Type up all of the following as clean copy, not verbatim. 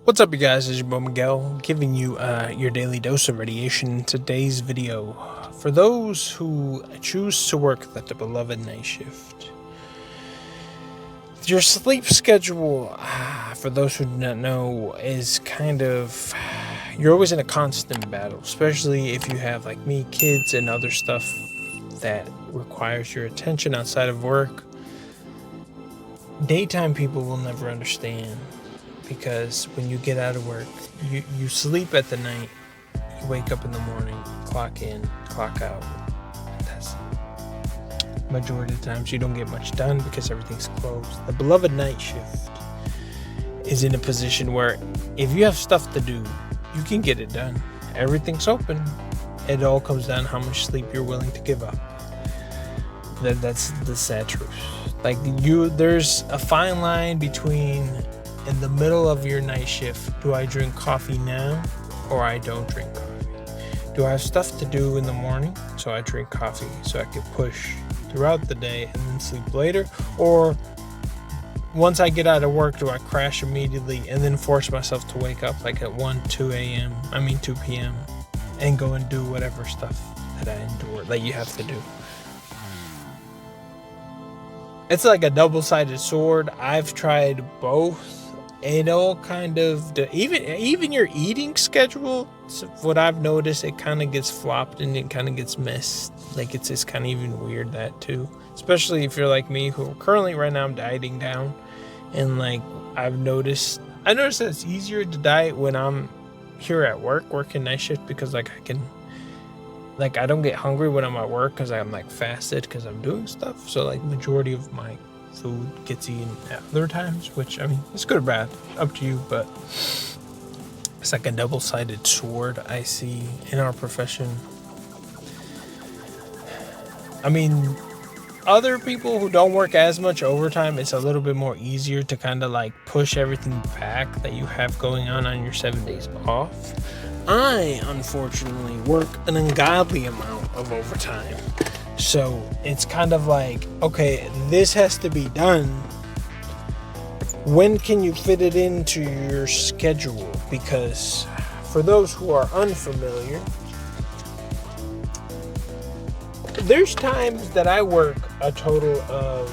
What's up, you guys? It's your boy Miguel, giving you your daily dose of radiation in today's video. For those who choose to work the beloved night shift, your sleep schedule, for those who do not know, is kind of, you're always in a constant battle, especially if you have, like me, kids and other stuff that requires your attention outside of work. Daytime people will never understand, because when you get out of work, you sleep at the night, you wake up in the morning, clock in, clock out. That's majority of the times you don't get much done because everything's closed. The beloved night shift is in a position where if you have stuff to do, you can get it done. Everything's open. It all comes down to how much sleep you're willing to give up. That's the sad truth. Like there's a fine line between, in the middle of your night shift, do I drink coffee now or I don't drink coffee? Do I have stuff to do in the morning, so I drink coffee so I can push throughout the day and then sleep later? Or once I get out of work, do I crash immediately and then force myself to wake up like at 2 p.m. and go and do whatever stuff that I endure, that you have to do? It's like a double-sided sword. I've tried both. It all kind of, even your eating schedule, what I've noticed, it kind of gets flopped and it kind of gets missed. Like it's kind of even weird, that too. Especially if you're like me, who currently right now I'm dieting down. And like I noticed that it's easier to diet when I'm here at work, working night shift, because like I don't get hungry when I'm at work because I'm like fasted because I'm doing stuff. So like majority of my food gets eaten at other times, which, I mean, it's good or bad, up to you, but it's like a double-sided sword I see in our profession. I mean, other people who don't work as much overtime, it's a little bit more easier to kind of like push everything back that you have going on your 7 days off. I, unfortunately, work an ungodly amount of overtime. So it's kind of like, okay, this has to be done. When can you fit it into your schedule? Because for those who are unfamiliar, there's times that I work a total of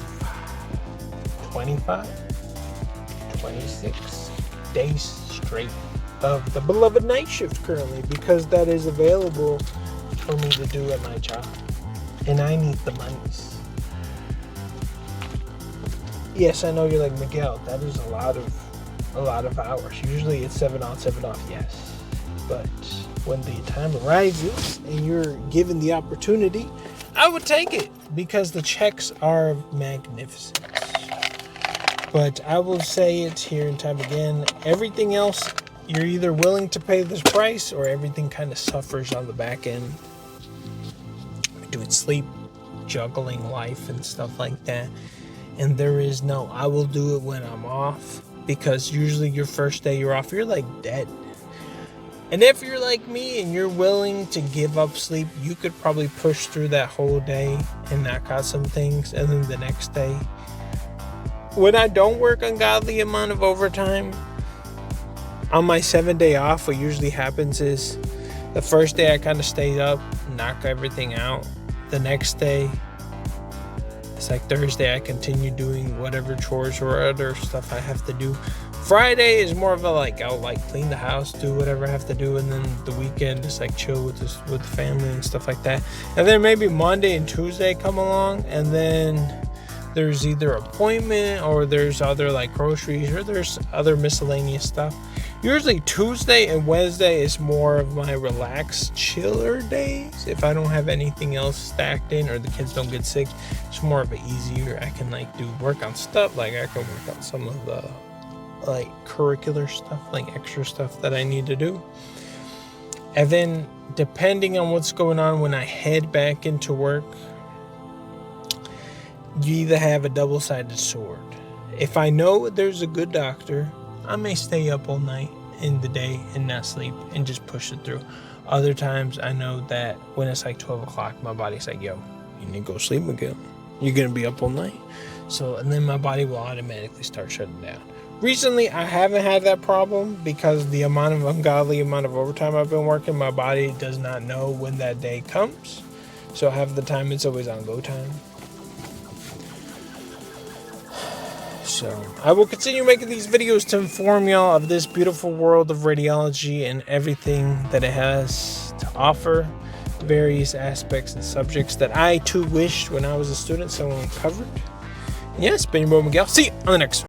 25, 26 days straight of the beloved night shift currently, because that is available for me to do at my job. And I need the monies. Yes, I know you're like, Miguel, that is a lot of hours. Usually it's 7 on, 7 off, yes. But when the time arises and you're given the opportunity, I would take it, because the checks are magnificent. But I will say it here and time again, everything else, you're either willing to pay this price or everything kind of suffers on the back end. Doing sleep, juggling life and stuff like that. And there is no, I will do it when I'm off, because usually your first day you're off, you're like dead. And if you're like me and you're willing to give up sleep, you could probably push through that whole day and knock out some things. And then the next day, when I don't work ungodly amount of overtime, on my 7-day off, what usually happens is the first day I kind of stay up, knock everything out. The next day, it's like Thursday, I continue doing whatever chores or other stuff I have to do. Friday is more of a like, I'll like clean the house, do whatever I have to do, and then the weekend just like chill with the family and stuff like that. And then maybe Monday and Tuesday come along, and then there's either appointment or there's other like groceries or there's other miscellaneous stuff. Usually Tuesday and Wednesday is more of my relaxed, chiller days. If I don't have anything else stacked in or the kids don't get sick, it's more of an easier, I can like work on stuff. Like I can work on some of the like curricular stuff, like extra stuff that I need to do. And then depending on what's going on when I head back into work, you either have a double-sided sword. If I know there's a good doctor, I may stay up all night in the day and not sleep and just push it through. Other times I know that when it's like 12 o'clock, my body's like, yo, you need to go sleep again. You're going to be up all night. So, and then my body will automatically start shutting down. Recently, I haven't had that problem because the ungodly amount of overtime I've been working, my body does not know when that day comes. So half the time, it's always on go time. So I will continue making these videos to inform y'all of this beautiful world of radiology and everything that it has to offer. Various aspects and subjects that I too wished when I was a student someone covered. Yes, been your boy Miguel. See you on the next one.